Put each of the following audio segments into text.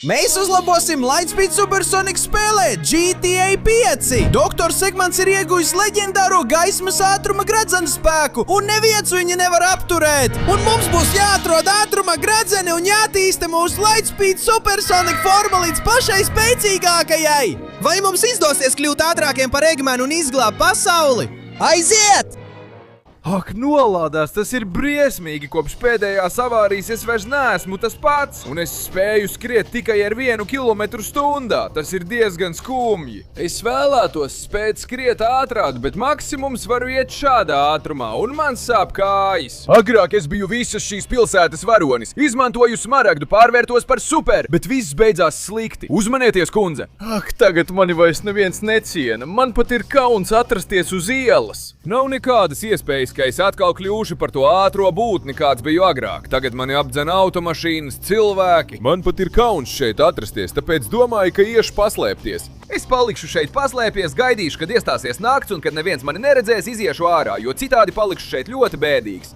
Mēs uzlabosim Lightspeed Supersonic spēlē GTA 5! Doktors Segments ir iegujis leģendāro gaismas ātruma gredzena spēku, un neviens viņu nevar apturēt! Un mums būs jāatrod ātruma gredzeni un jātīsta mūsu Lightspeed Supersonic forma līdz pašai spēcīgākajai! Vai mums izdosies kļūt ātrākiem par Eggmanu un izglābt pasauli? Aiziet! Ak, nolādās, tas ir briesmīgi, kopš pēdējās avārijas es vairs neesmu tas pats, un es spēju skriet tikai ar 1 kilometru stundā, tas ir diezgan skumji. Es vēlētos spēt skriet ātrāk, bet maksimums varu iet šādā ātrumā, un man sāp kājas. Agrāk es biju visas šīs pilsētas varonis, izmantoju smaragdu, pārvērtos par super, bet viss beidzās slikti. Uzmanieties, kundze! Ak, tagad mani vairs neviens neciena, man pat ir kauns atrasties uz ielas. Nav nekādas iespējas, ka es atkal kļūšu par to ātro būtni, kāds biju agrāk. Tagad mani apdzen automašīnas, cilvēki. Man pat ir kauns šeit atrasties, tāpēc domāju, ka iešu paslēpties. Es palikšu šeit paslēpies, gaidīšu, kad iestāsies nakts, un kad neviens mani neredzēs, iziešu ārā, jo citādi palikšu šeit ļoti bēdīgs.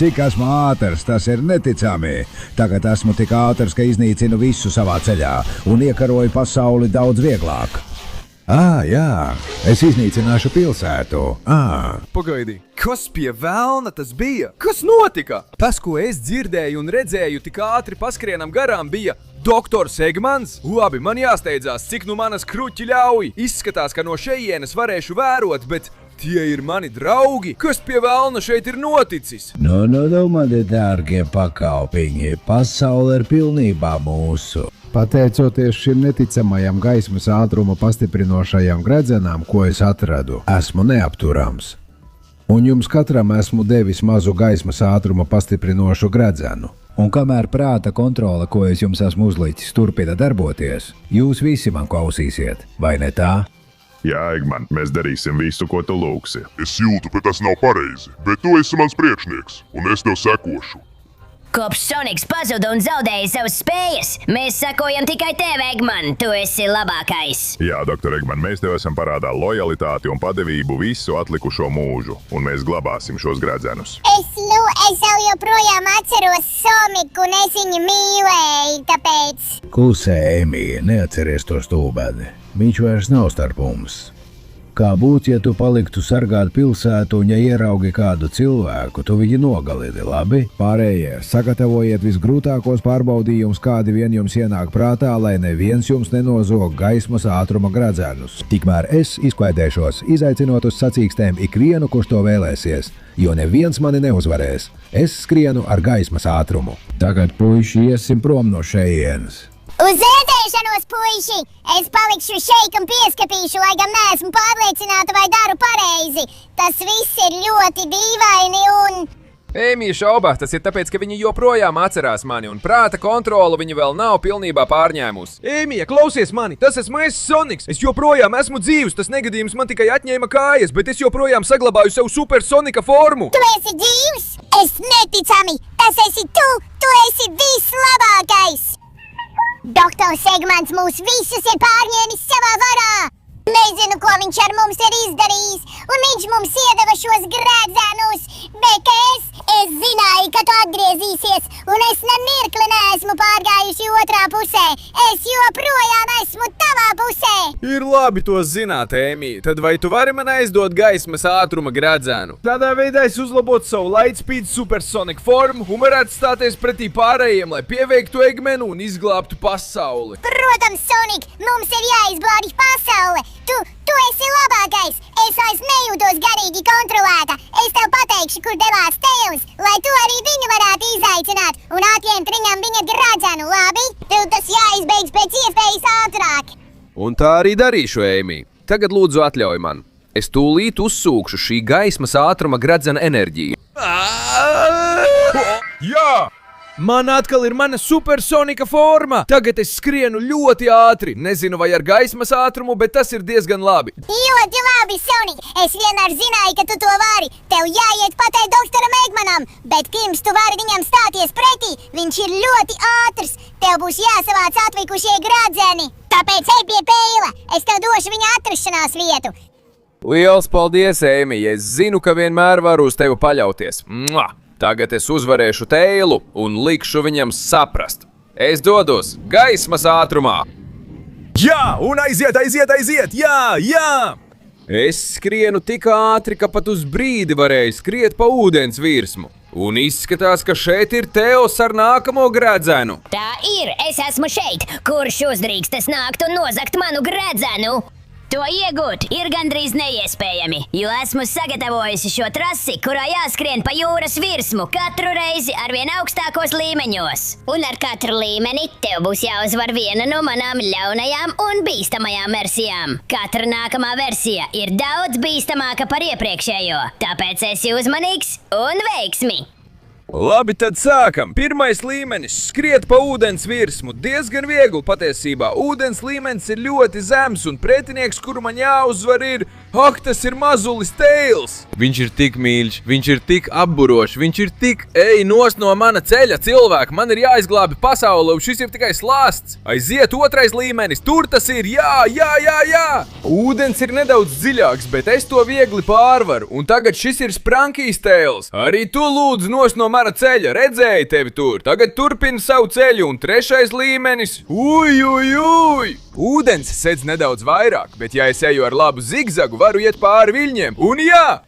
Cik esmu ātrs, tas ir neticami. Tagad esmu tik ātrs, ka iznīcinu visu savā ceļā un iekaroju pasauli daudz vieglāk. Jā, es iznīcināšu pilsētu. Pagaidi, kas pie velna tas bija? Kas notika? Tas, ko es dzirdēju un redzēju tik ātri paskrienam garām, bija Doktors Eggmans? Labi, man jāsteidzās, cik nu manas kruķi ļauj. Izskatās, ka no šejienes varēšu vērot, bet tie ir mani draugi. Kas pie velna šeit ir noticis? Nu, mani dārgie pakalpiņi, pasaule ir pilnībā mūsu. Pateicoties šim neticamajam gaismas ātruma pastiprinošajam gredzenām, ko es atradu, esmu neapturams. Un jums katram esmu devis mazu gaismas ātruma pastiprinošu gredzenu. Un kamēr prāta kontrole, ko es jums esmu uzlicis, turpina darboties, jūs visi man klausīsiet, vai ne tā? Jā, Eggman, mēs darīsim visu, ko tu lūgsi. Es jūtu, ka tas nav pareizi, bet tu esi mans priekšnieks, un es tev sekošu. Kopš Soniks pazuda un zaudēja savas spējas, mēs sekojam tikai tev, Eggman, tu esi labākais. Jā, doktor Eggman, mēs tev esam parādā lojalitāti un padevību visu atlikušo mūžu, un mēs glabāsim šos gredzenus. Es jau joprojām atceros Soniku, un es viņu mīlēju, tāpēc... Klusē, Emija, neatceries to stulbeni. Viņš vairs nav starp mums. Kā būtu, ja tu paliktu sargāt pilsētu un ja ieraugi kādu cilvēku, tu viņu nogalini, labi? Pārējie, sagatavojiet visgrūtākos pārbaudījumus, kādi vien jums ienāk prātā, lai neviens jums nenozog gaismas ātruma gredzenus. Tikmēr es izklaidēšos, izaicinot uz sacīkstēm ikvienu, kurš to vēlēsies, jo neviens mani neuzvarēs. Es skrienu ar gaismas ātrumu. Tagad, puiši, iesim prom no šejienes. Uz ēdēšanos, puiši! Es palikšu šeit un pieskapīšu, lai gan neesmu pārliecināta, vai daru pareizi. Tas viss ir ļoti dīvaini un... Ēmija šaubās, tas ir tāpēc, ka viņi joprojām atcerās mani, un prāta kontrolu viņi vēl nav pilnībā pārņēmusi. Ēmija, klausies mani, tas esmu es, Soniks! Es joprojām esmu dzīvs, tas negadījums man tikai atņēma kājas, bet es joprojām saglabāju savu supersonika formu. Tu esi dzīvs? Es neticami! Tas esi tu! Tu esi vislabākais! Doktors Eggmans mūs visus ir pārņēmis savā varā! Nezinu, ko viņš ar mums ir izdarījis, un viņš mums iedeva šos gredzenus, bet es zināju, ka tu atgriezīsies, un es nemirkli neesmu pārgājuši otrā pusē. Es joprojām esmu tavā pusē! Ir labi to zināt, Ēmija. Tad vai tu vari man aizdot gaismas ātruma gredzenu? Tādā veidā es uzlabotu savu Lightspeed Supersonic formu un varētu stāties pretī pārējiem, lai pieveiktu Eggmanu un izglābtu pasauli. Protams, Sonik, mums ir jāizglābj pasaule! Tu esi labākais! Es vairs nejūtos garīgi kontrolēta! Es tev pateikšu, kur devās Tails, lai tu arī viņu varētu izaicināt un atņemt viņam viņa gredzenu, labi? Tev tas jāizbeidz pēc iespējas ātrāk! Un tā arī darīšu, Ēmija. Tagad lūdzu atļauj man. Es tūlīt uzsūkšu šī gaismas ātruma gredzena enerģiju. Jā! Man atkal ir mana supersonika forma! Tagad es skrienu ļoti ātri. Nezinu, vai ar gaismas ātrumu, bet tas ir diezgan labi. Ļoti labi, Sonik! Es vienmēr zināju, ka tu to vari! Tev jāiet pateikt doktoram Eggmanam, bet pirms tu vari viņam stāties pretī, viņš ir ļoti ātrs! Tev būs jāsavāc atlikušie gredzeni! Tāpēc ej pie Peila! Es tev došu viņa atrašanās vietu! Liels paldies, Ēmija! Es zinu, ka vienmēr varu uz tevi paļauties. Mua! Tagad es uzvarēšu Teilu un likšu viņam saprast. Es dodos gaismas ātrumā. Jā, un aiziet! Jā! Es skrienu tik ātri, ka pat uz brīdi varēju skriet pa ūdens virsmu. Un izskatās, ka šeit ir Teos ar nākamo gredzenu. Tā ir, es esmu šeit. Kurš uzdrīkstas nākt un nozagt manu gredzenu? To iegūt ir gandrīz neiespējami, jo esmu sagatavojusi šo trasi, kurā jāskrien pa jūras virsmu katru reizi arvien augstākos līmeņos. Un ar katru līmeni tev būs jāuzvar viena no manām ļaunajām un bīstamajām versijām. Katra nākamā versija ir daudz bīstamāka par iepriekšējo, tāpēc esi uzmanīgs un veiksmi! Labi, tad sākam. Pirmais līmenis - skriet pa ūdens virsmu. Diezgan viegli patiesībā. Ūdens līmenis ir ļoti zems un pretinieks, kuru man jāuzvar ir... Ak, tas ir mazulis Tails! Viņš ir tik mīļš, viņš ir tik apburošs, viņš ir tik... Ej, nost no mana ceļa, cilvēki! Man ir jāizglābi pasaule, šis ir tikai slāsts! Aiziet otrais līmenis, tur tas ir! Jā! Ūdens ir nedaudz dziļāks, bet es to viegli pārvaru. Un tagad šis ir Sprankijs Tails. Arī tu lūdzu nost no mana ceļa, redzēju tevi tur. Tagad turpini savu ceļu un trešais līmenis. Uj! Ūdens sedz nedaudz vairāk, bet ja es eju ar labu zigzagu, varu iet pāri viļņiem. Un jā!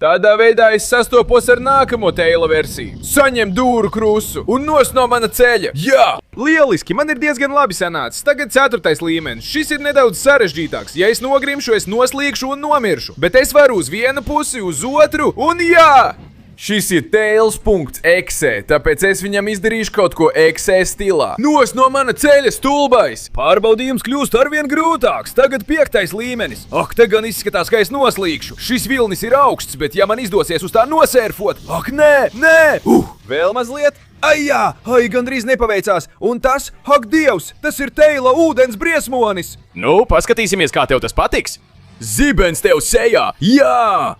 Tādā veidā es sastopos ar nākamo Taila versiju. Saņem dūru krusu un nost no mana ceļa. Jā! Lieliski, man ir diezgan labi sanācis. Tagad 4. līmenis. Šis ir nedaudz sarežģītāks. Ja es nogrimšu, es noslīgšu un nomiršu. Bet es varu uz vienu pusi, uz otru un jā! Šis ir Tails.exe, tāpēc es viņam izdarīšu kaut ko exe stilā. Nos no mana ceļa, stulbais! Pārbaudījums kļūst arvien grūtāks. Tagad 5. līmenis. Ak, te gan izskatās, ka es noslīgšu. Šis vilnis ir augsts, bet ja man izdosies uz tā nosērfot... Ak, nē! Vēl mazliet? Ai, gandrīz nepaveicās. Un tas, ak, Dievs, tas ir Taila ūdens briesmonis. Nu, paskatīsimies, kā tev tas patiks. Zibens tev sejā! Jā!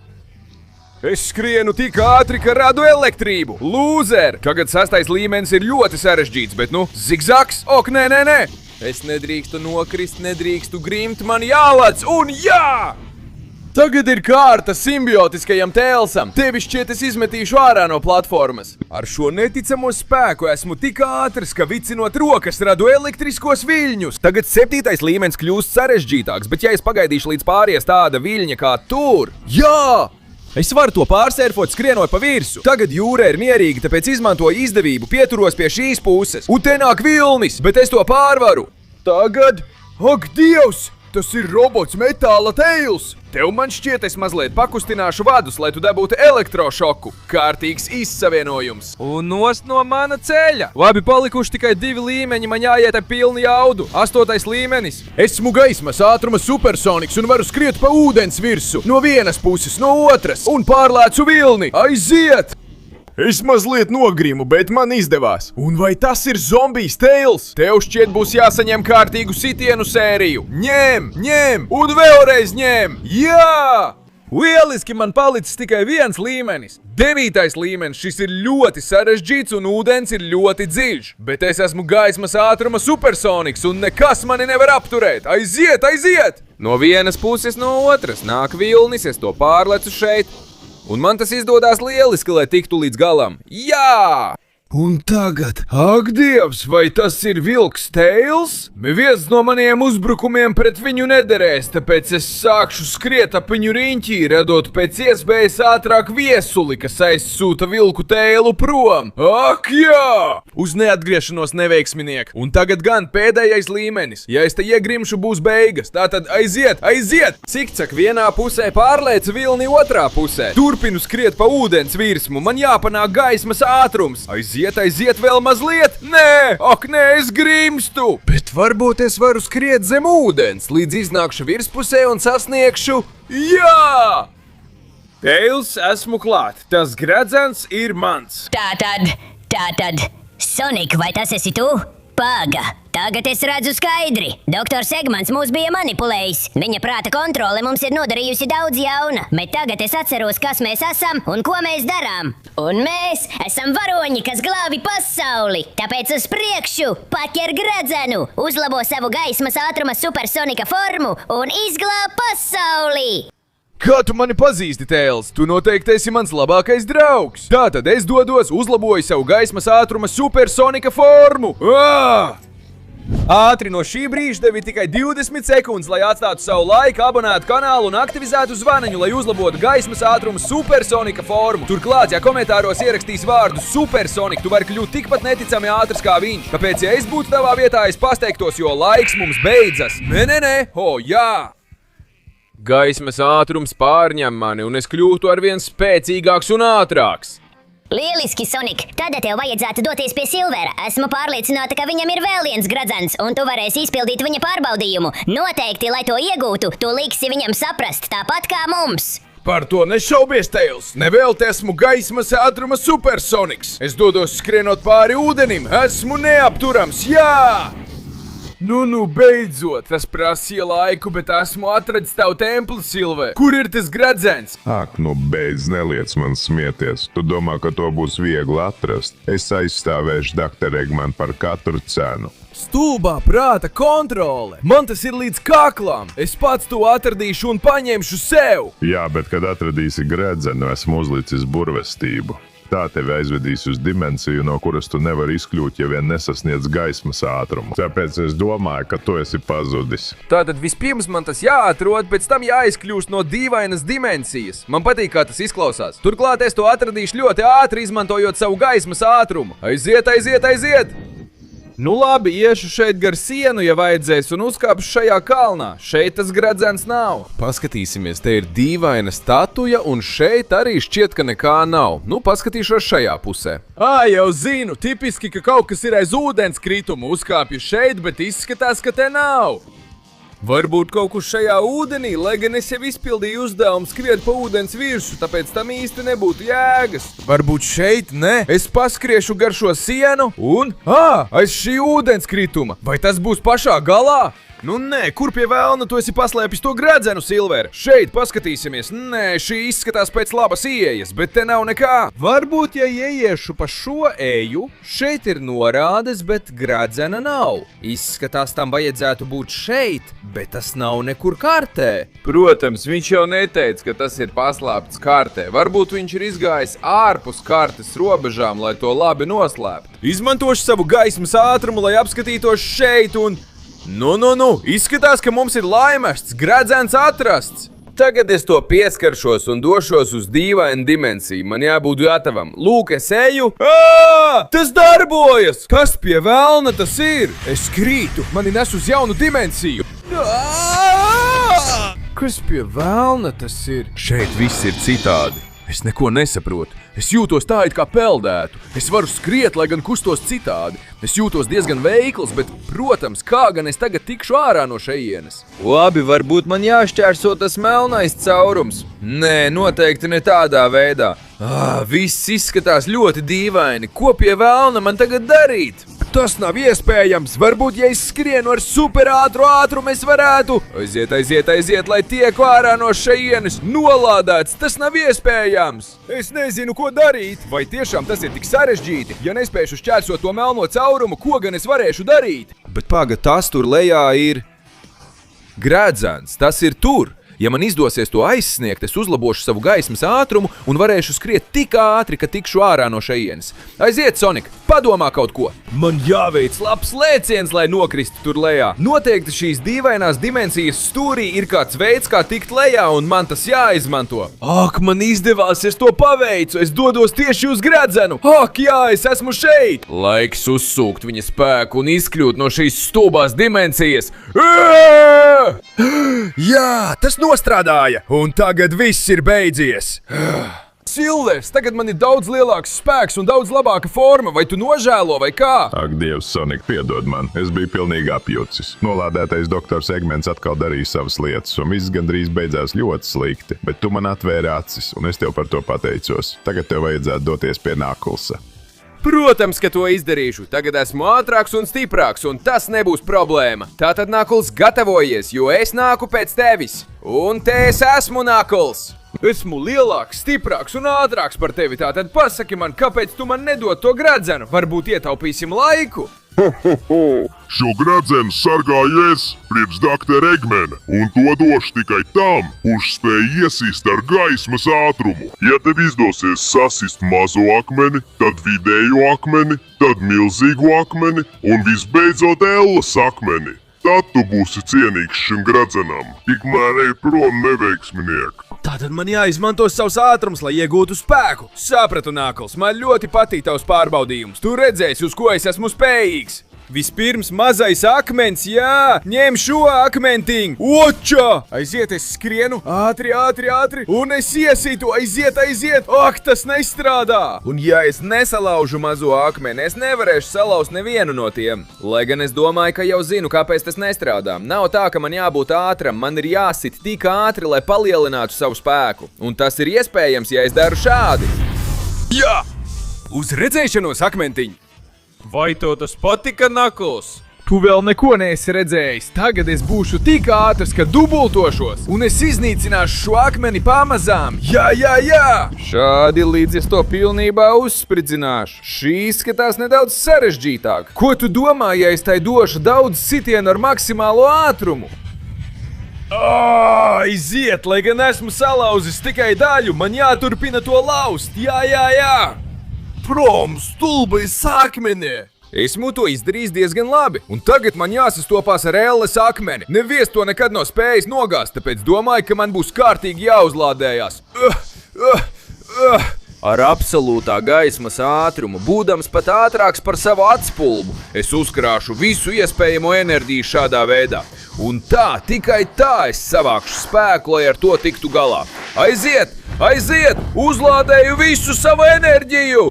Es skrienu tik ātri, ka radu elektrību. Lūzer! Tagad 6. līmenis ir ļoti sarežģīts, bet zigzags? Ok, nē! Es nedrīkstu nokrist, nedrīkstu grimt, man jālec un jā! Tagad ir kārta simbiotiskajam Tailsam. Tevi šķiet es izmetīšu ārā no platformas. Ar šo neticamo spēku esmu tik ātrs, ka vicinot rokas radu elektriskos viļņus. Tagad 7. līmenis kļūst sarežģītāks, bet ja es pagaidīšu līdz pāries tāda viļņa kā tur... Jā! Es varu to pārsērfot, skrienot pa virsu. Tagad jūra ir mierīga, tāpēc izmantoju izdevību, pieturos pie šīs puses. Un te nāk vilnis, bet es to pārvaru. Tagad... Ak, Dievs! Tas ir robots Metāla Tails! Tev man šķiet, es mazliet pakustināšu vadus, lai tu dabūtu elektrošoku. Kārtīgs izsavienojums. Un nost no mana ceļa. Labi, palikuši tikai 2 līmeņi, man jāiet ar pilnu jaudu. 8. līmenis. Esmu gaismas ātruma supersoniks un varu skriet pa ūdens virsu. No vienas puses, no otras. Un pārlēcu vilni. Aiziet! Es mazliet nogrimu, bet man izdevās. Un vai tas ir zombijs Tails? Tev šķiet būs jāsaņem kārtīgu sitienu sēriju. Ņem! Un vēlreiz ņem! Jā! Lieliski, man palicis tikai 1 līmenis. 9. līmenis, šis ir ļoti sarežģīts un ūdens ir ļoti dziļš. Bet es esmu gaismas ātruma supersoniks un nekas mani nevar apturēt. Aiziet! No vienas puses, no otras. Nāk vilnis, es to pārlecu šeit. Un man tas izdodās lieliski, lai tiktu līdz galam. Jā! Un tagad, ak, Dievs, vai tas ir vilks Tails? Viens no maniem uzbrukumiem pret viņu nederēs, tāpēc es sākšu skriet ap viņu riņķī, radot pēc iespējas ātrāk viesuli, kas aizsūta vilku Tailu prom. Ak, jā! Uz neatgriešanos neveiksminieki. Un tagad gan pēdējais līmenis. Ja es te iegrimšu, būs beigas. Tātad aiziet! Cikcak vienā pusē pārlēc vilni otrā pusē. Turpinu skriet pa ūdens virsmu, man jāpanāk gaismas ātrums. Aiziet vēl mazliet? Nē, es grimstu! Bet varbūt es varu skriet zem ūdens, līdz iznākšu virspusē un sasniegšu... Jā! Tails, esmu klāt. Tas gredzens ir mans. Tātad, Sonic, vai tas esi tu? Paga, tagad es redzu skaidri. Doktors Segmants mūs bija manipulējis. Viņa prāta kontrole mums ir nodarījusi daudz jauna, bet tagad es atceros, kas mēs esam un ko mēs darām. Un mēs esam varoņi, kas glābi pasauli. Tāpēc uz priekšu, paķer gredzenu, uzlabo savu gaismas ātruma supersonika formu un izglāb pasauli. Kā tu mani pazīsti, Tēls? Tu noteikti esi mans labākais draugs. Tātad es dodos, uzlaboju savu gaismas ātruma supersonika formu. Ātri no šī brīža tev ir tikai 20 sekundes, lai atstātu savu laiku, abonētu kanālu un aktivizētu zvaniņu, lai uzlabotu gaismas ātruma supersonika formu. Turklāt, ja komentāros ierakstīs vārdu supersonika, tu vari kļūt tikpat neticami ātrs kā viņš. Tāpēc, ja es būtu tavā vietā, es pasteiktos, jo laiks mums beidzas. Nē, jā! Gaismas ātrums pārņem mani, un es kļūtu arvien spēcīgāks un ātrāks. Lieliski, Sonik! Tad tev vajadzētu doties pie Silvera. Esmu pārliecināta, ka viņam ir vēl viens gradzens, un tu varēsi izpildīt viņa pārbaudījumu. Noteikti, lai to iegūtu, tu liksi viņam saprast, tāpat kā mums. Par to nešaubies, Tēls! Nevēlti esmu gaismas ātruma supersoniks! Es dodos skrienot pāri ūdenim! Esmu neapturams! Jā! Nu, beidzot! Tas prasīja laiku, bet esmu atradis tavu templi, Silver! Kur ir tas gradzens? Ak, nu beidz, neliec man smieties. Tu domā, ka to būs viegli atrast? Es aizstāvēšu Dr. Eggman par katru cenu. Stulbā prāta kontrole! Man tas ir līdz kaklam! Es pats to atradīšu un paņemšu sev! Jā, bet kad atradīsi gredzenu, esmu uzlicis burvestību. Tā tevi aizvedīs uz dimensiju, no kuras tu nevari izkļūt, ja vien nesasniedz gaismas ātrumu. Tāpēc es domāju, ka tu esi pazudis. Tātad vispirms man tas jāatrod, pēc tam jāizkļūst no dīvainas dimensijas. Man patīk, kā tas izklausās. Turklāt es to atradīšu ļoti ātri, izmantojot savu gaismas ātrumu. Aiziet! Nu labi, iešu šeit gar sienu, ja vajadzēs, un uzkāpšu šajā kalnā. Šeit tas gradzens nav. Paskatīsimies, te ir dīvaina statuja, un šeit arī šķiet, ka nekā nav. Nu, paskatīšos šajā pusē. Jau zinu, tipiski, ka kaut kas ir aiz ūdens kritumu. Uzkāpju šeit, bet izskatās, ka te nav. Varbūt kaut kur šajā ūdenī, lai gan es jau izpildīju uzdevumu skriet pa ūdens virsu, tāpēc tam īsti nebūtu jēgas. Varbūt šeit, ne? Es paskriešu gar šo sienu un... aiz šī ūdens krituma. Vai tas būs pašā galā? Nu nē, kur pie velna tu esi paslēpis to gradzenu, Silver? Šeit paskatīsimies. Nē, šī izskatās pēc labas ieejas, bet te nav nekā. Varbūt, ja ieiešu pa šo eju, šeit ir norādes, bet gradzena nav. Izskatās, tam vajadzētu būt šeit, bet tas nav nekur kartē. Protams, viņš jau neteica, ka tas ir paslēpts kartē. Varbūt viņš ir izgājis ārpus kartes robežām, lai to labi noslēptu. Izmantošu savu gaismas ātrumu, lai apskatītos šeit un... Nu, izskatās, ka mums ir laimests, gradzens atrasts. Tagad es to pieskaršos un došos uz dīvainu dimensiju. Man jābūt gatavam. Lūk, es eju. Tas darbojas! Kas pie velna tas ir? Es krītu, mani nes uz jaunu dimensiju. Kas pie velna tas ir? Šeit viss ir citādi. Es neko nesaprotu. Es jūtos tā, it kā peldētu. Es varu skriet, lai gan kustos citādi. Es jūtos diezgan veikls, bet, protams, kā gan es tagad tikšu ārā no šejienes? Labi, varbūt man jāšķērso tas melnais caurums. Nē, noteikti ne tādā veidā. Viss izskatās ļoti dīvaini. Ko pie velna man tagad darīt? Tas nav iespējams. Varbūt, ja es skrienu ar superātru ātrumu, es varētu... Aiziet, lai tieku ārā no šejienes. Nolādēts, tas nav iespējams. Es nezinu, ko darīt. Vai tiešām tas ir tik sarežģīti? Ja nespēšu šķērsot to melno caurumu, ko gan es varēšu darīt? Bet pagad, tas tur lejā ir... gradzens, tas ir tur. Ja man izdosies to aizsniegt, es uzlabošu savu gaismas ātrumu un varēšu skriet tik ātri, ka tikšu ārā no šejienes. Aiziet, Sonik, padomā kaut ko! Man jāveic labs lēciens, lai nokristu tur lejā. Noteikti šīs dīvainās dimensijas stūrī ir kāds veids, kā tikt lejā, un man tas jāizmanto. Ak, man izdevās, es to paveicu! Es dodos tieši uz gradzenu! Ak, jā, es esmu šeit! Laiks uzsūkt viņa spēku un izkļūt no šīs stulbās dimensijas. Jā, tas nostrādāja, un tagad viss ir beidzies. Silvers, tagad man ir daudz lielāks spēks un daudz labāka forma, vai tu nožēlo, vai kā? Ak, Dievs, Sonik, piedod man, es biju pilnīgi apjucis. Nolādētais doktors Eggmans atkal darīja savas lietas, un viss gandrīz beidzās ļoti slikti, bet tu man atvēri acis, un es tev par to pateicos. Tagad tev vajadzētu doties pie Knucklesa. Protams, ka to izdarīšu. Tagad esmu ātrāks un stiprāks, un tas nebūs problēma. Tātad, Knuckles, gatavojies, jo es nāku pēc tevis. Un te es esmu, Knuckles. Esmu lielāks, stiprāks un ātrāks par tevi. Tātad pasaki man, kāpēc tu man nedod to gradzenu? Varbūt ietaupīsim laiku? Šo gradzenu sargāju es, priekš doktora Eggmana, un to došu tikai tam, kurš spēj iesist ar gaismas ātrumu. Ja tev izdosies sasist mazo akmeni, tad vidējo akmeni, tad milzīgo akmeni un visbeidzot Ellas akmeni, tad tu būsi cienīgs šim gradzenam. Tikmēr ej prom, neveiksminiek. Tātad man jāizmanto savs ātrums, lai iegūtu spēku. Sapratu, Nākls, man ļoti patīk tavs pārbaudījums. Tu redzēsi, uz ko es esmu spējīgs. Vispirms mazais akmens, jā! Ņem šo akmentiņu! Oča! Aiziet, es skrienu! Ātri, ātri, ātri! Un es iesītu! Aiziet, aiziet! Ak, tas nestrādā! Un ja es nesalaužu mazo akmeni, es nevarēšu salauzt nevienu no tiem. Lai gan es domāju, ka jau zinu, kāpēc tas nestrādā. Nav tā, ka man jābūt ātram, man ir jāsit tik ātri, lai palielinātu savu spēku. Un tas ir iespējams, ja es daru šādi. Jā! Uz redzēšanos, akmentiņu! Vai tev tas patika, Nakls? Tu vēl neko neesi redzējis. Tagad es būšu tik ātrs, ka dubultošos, un es iznīcināšu šo akmeni pamazām. Jā, jā, jā! Šādi līdz es to pilnībā uzspridzināšu. Šī izskatās nedaudz sarežģītāk. Ko tu domā, ja es tai došu daudz sitienu ar maksimālo ātrumu? Aiziet, lai gan esmu salauzis tikai daļu, man jāturpina to laust. Jā, jā, jā! Prom, stulbais akmeni! Esmu to izdarījis diezgan labi, un tagad man jāsastopās ar Ellas akmeni. Neviens to nekad nav spējis nogāzt, tāpēc domāju, ka man būs kārtīgi jāuzlādējās. Ar absolūtā gaismas ātrumu, būdams pat ātrāks par savu atspulbu, es uzkrāšu visu iespējamo enerģiju šādā veidā. Un tā, tikai tā es savākšu spēku, lai ar to tiktu galā. Aiziet, aiziet, uzlādēju visu savu enerģiju!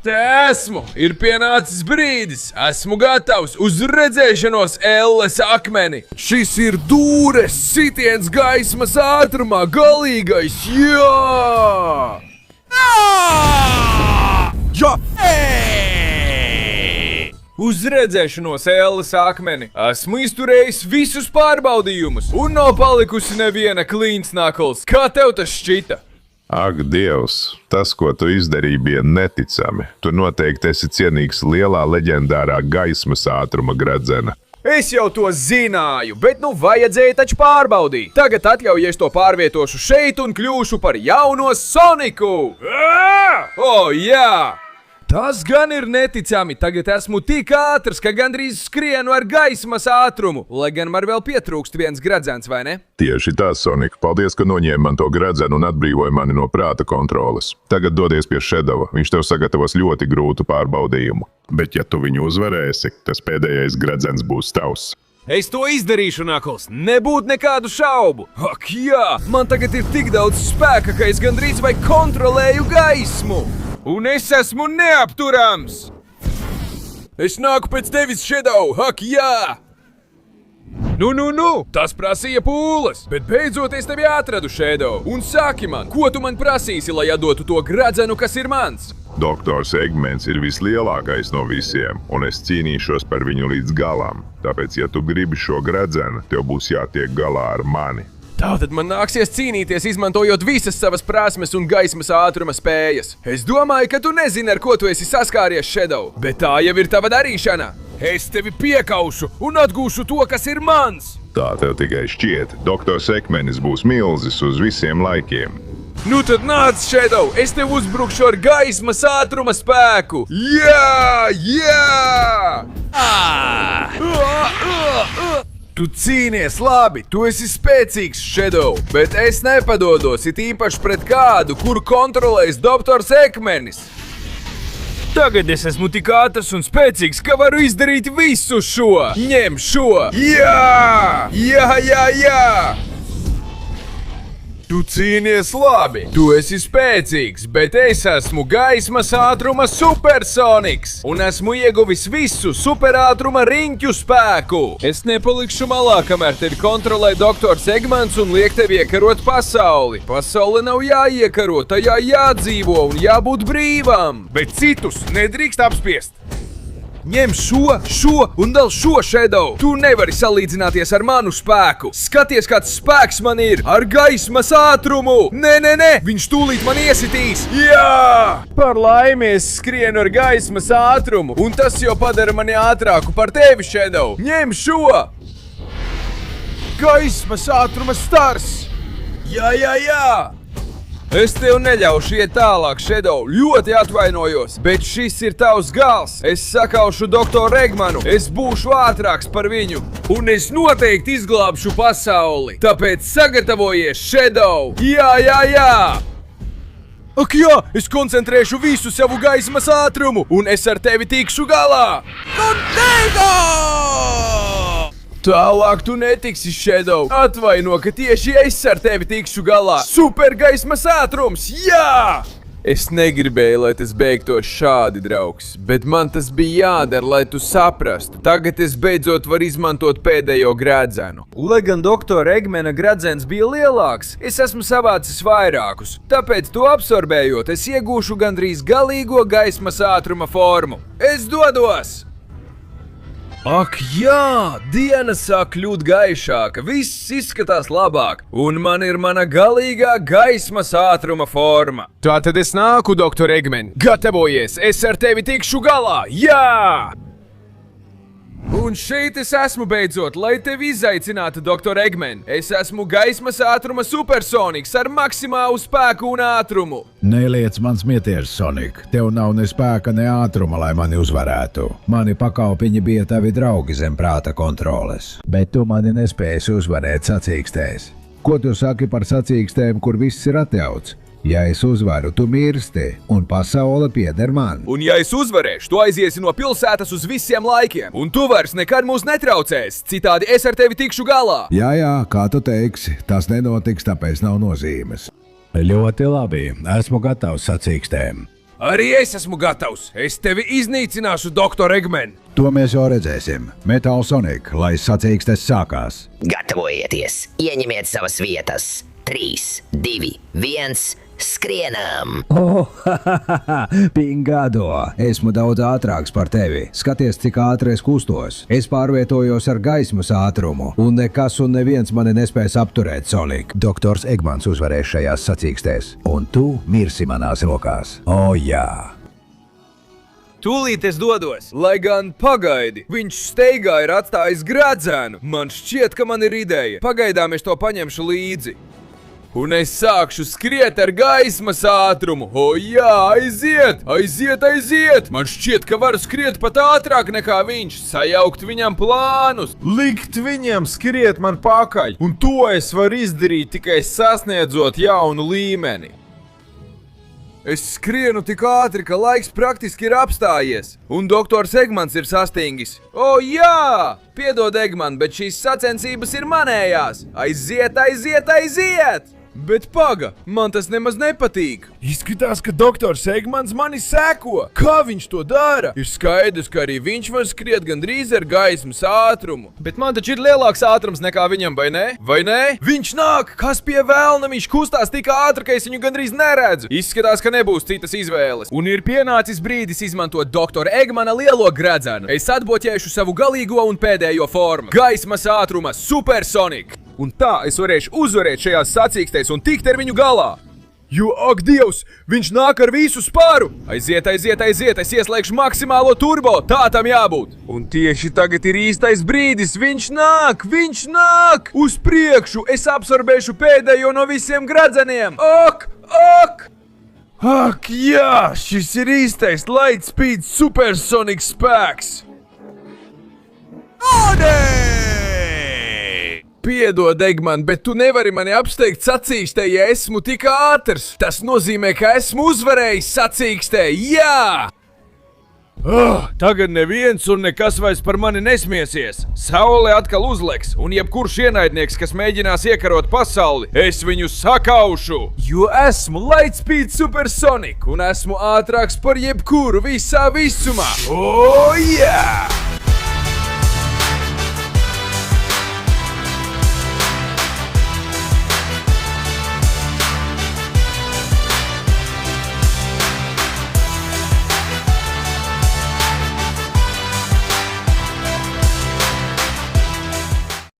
Te esmu! Ir pienācis brīdis! Esmu gatavs! Uz redzēšanos, Ellas akmeni! Šis ir dūres sitiens gaismas ātrumā! Galīgais! Jā! Jā! Uz redzēšanos, Ellas akmeni! Esmu izturējis visus pārbaudījumus! Un nav palikusi neviena klīns, Nakls! Kā tev tas šķita? Ak, Dievs, tas, ko tu izdarīji, bija neticami. Tu noteikti esi cienīgs lielā leģendārā gaismas ātruma gradzena. Es jau to zināju, bet nu vajadzēja taču pārbaudīt. Tagad atļaujies to pārvietošu šeit un kļūšu par jauno Soniku! Jā! Tas gan ir neticami. Tagad esmu tik ātrs, ka gandrīz skrienu ar gaismas ātrumu. Lai gan man vēl pietrūkst viens gradzens, vai ne? Tieši tā, Sonika. Paldies, ka noņēmi man to gradzenu un atbrīvoja mani no prāta kontroles. Tagad dodies pie Shadova. Viņš tev sagatavos ļoti grūtu pārbaudījumu. Bet ja tu viņu uzvarēsi, tas pēdējais gradzens būs tavs. Es to izdarīšu, Nakls. Nebūt nekādu šaubu. Ak, jā! Man tagad ir tik daudz spēka, ka es gandrīz vai kontrolēju gaismu. Un es esmu neapturams! Es nāku pēc tevis, Shadow! Ak, jā! Nu! Tas prasīja pūles! Bet beidzot es tevi atradu, Shadow! Un saki man, ko tu man prasīsi, lai atdotu to gradzenu, kas ir mans? Doktors Eggmans ir vislielākais no visiem, un es cīnīšos par viņu līdz galam. Tāpēc, ja tu gribi šo gradzenu, tev būs jātiek galā ar mani. Tātad man nāksies cīnīties, izmantojot visas savas prasmes un gaismas ātruma spējas. Es domāju, ka tu nezini, ar ko tu esi saskāries, Shadow, bet tā jau ir tava darīšana. Es tevi piekaušu un atgūšu to, kas ir mans. Tā tev tikai šķiet. Doktors Eggmanis būs milzis uz visiem laikiem. Nu tad nāc, Shadow, es tev uzbrukšu ar gaismas ātruma spēku. Jā! Tu cīnies labi, tu esi spēcīgs, Shadow, bet es nepadodos, it īpaši pret kādu, kuru kontrolēs doktors Eggmanis. Tagad es esmu tik ātrs un spēcīgs, ka varu izdarīt visu šo. Ņem šo! Jā! Tu cīnies labi, tu esi spēcīgs, bet es esmu gaismas ātruma supersoniks un esmu ieguvis visu superātruma riņķu spēku. Es nepalikšu malā, kamēr tevi kontrolē doktors Eggmans un liek tevi iekarot pasauli. Pasaule nav jāiekaro, tajā jādzīvo un jābūt brīvam, bet citus nedrīkst apspiest. Ņem šo un vēl šo Shadow. Tu nevari salīdzināties ar manu spēku. Skaties, kāds spēks man ir ar gaismas ātrumu. Nē, viņš tūlīt man iesitīs. Jā! Par laimi es skrienu ar gaismas ātrumu, un tas jau padara mani ātrāku par tevi, Shadow. Ņem šo! Gaismas ātruma stars! Jā! Es tev neļaušu iet tālāk, Shadow, ļoti atvainojos, bet šis ir tavs gals. Es sakaušu doktoru Eggmanu, es būšu ātrāks par viņu, un es noteikti izglābšu pasauli. Tāpēc sagatavojies, Shadow! Jā! Ak jā, es koncentrēšu visu savu gaismas ātrumu, un es ar tevi tikšu galā! Contigo! Tālāk tu netiksi, Shadow. Atvaino, ka tieši es ar tevi tikšu galā. Supergaismas ātrums, jā! Es negribēju, lai tas beigtos šādi, draugs, bet man tas bija jādara, lai tu saprastu. Tagad es beidzot varu izmantot pēdējo gredzenu. Lai gan doktora Eggmana gredzens bija lielāks, es esmu savācis vairākus. Tāpēc to absorbējot, es iegūšu gandrīz galīgo gaismas ātruma formu. Es dodos! Ak jā, diena sāk kļūt gaišāka, viss izskatās labāk, un man ir mana galīgā gaismas ātruma forma. Tātad es nāku, doktor Eggman, gatavojies, es ar tevi tikšu galā, jā! Un šeit es esmu beidzot, lai tevi izaicinātu, doktor Eggman. Es esmu gaismas ātruma supersoniks ar maksimālu spēku un ātrumu. Neliec man smieties, Sonic. Tev nav ne spēka, ne ātruma, lai mani uzvarētu. Mani pakalpiņi bija tavi draugi zem prāta kontroles. Bet tu mani nespēsi uzvarēt sacīkstēs. Ko tu saki par sacīkstēm, kur viss ir atļauts? Ja es uzvaru, tu mirsti, un pasaule pieder man. Un ja es uzvarēšu, tu aiziesi no pilsētas uz visiem laikiem, un tu vairs nekad mūs netraucēs, citādi es ar tevi tikšu galā. Jā, kā tu teiksi, tas nenotiks, tāpēc nav nozīmes. Ļoti labi, esmu gatavs sacīkstēm. Arī es esmu gatavs, es tevi iznīcināšu, doktor Eggman. To mēs jau redzēsim. Metal Sonic, lai sacīkstes sākās. Gatavojieties, ieņemiet savas vietas. 3, 2, 1, skrienam! Pingado! Esmu daudz ātrāks par tevi. Skaties, cik ātri es kustos. Es pārvietojos ar gaismas ātrumu, un nekas un neviens mani nespēs apturēt, Sonic. Doktors Eggmans uzvarēs šajās sacīkstēs, un tu mirsi manās rokās. O, jā! Tūlīt es dodos, lai gan pagaidi, viņš steigā ir atstājis gredzenu. Man šķiet, ka man ir ideja. Pagaidām es to paņemšu līdzi. Un es sākšu skriet ar gaismas ātrumu. O jā, aiziet! Man šķiet, ka varu skriet pat ātrāk nekā viņš, sajaukt viņam plānus. Likt viņam skriet man pakaļ, un to es varu izdarīt tikai sasniedzot jaunu līmeni. Es skrienu tik ātri, ka laiks praktiski ir apstājies, un doktors Eggmans ir sastingis. O jā! Piedod, Eggman, bet šīs sacensības ir manējās. Aiziet! Bet paga, man tas nemaz nepatīk. Izskatās, ka doktors Eggmans mani seko. Kā viņš to dara? Ir skaidrs, ka arī viņš var skriet gandrīz ar gaismas ātrumu. Bet man taču ir lielāks ātrums nekā viņam, vai ne? Vai ne? Viņš nāk! Kas pie velna? Viņš kustās tik ātri, ka es viņu gandrīz neredzu. Izskatās, ka nebūs citas izvēles. Un ir pienācis brīdis izmantot doktora Eggmana lielo gredzenu. Es atboķēšu savu galīgo un pēdējo formu. Gaismas ātruma Supersonic. Un tā es varēšu uzvarēt šajās sacīkstēs un tikt ar viņu galā. Jo, ak Dievs, viņš nāk ar visu spāru! Aiziet, es ieslēgšu maksimālo turbo, tā tam jābūt! Un tieši tagad ir īstais brīdis, viņš nāk! Uz priekšu, es absorbēšu pēdējo no visiem gredzeniem! Ak, jā, šis ir īstais Lightspeed Supersonic spēks! Piedod, Eggman, bet tu nevari mani apsteigt sacīkstē, ja esmu tik ātrs. Tas nozīmē, ka esmu uzvarējis sacīkstē, jā! Tagad neviens un nekas vairs par mani nesmiesies. Saule atkal uzlegs, un jebkurš ienaidnieks, kas mēģinās iekarot pasauli, es viņu sakaušu. Jo esmu Lightspeed Supersonic, un esmu ātrāks par jebkuru visā visumā. O, jā!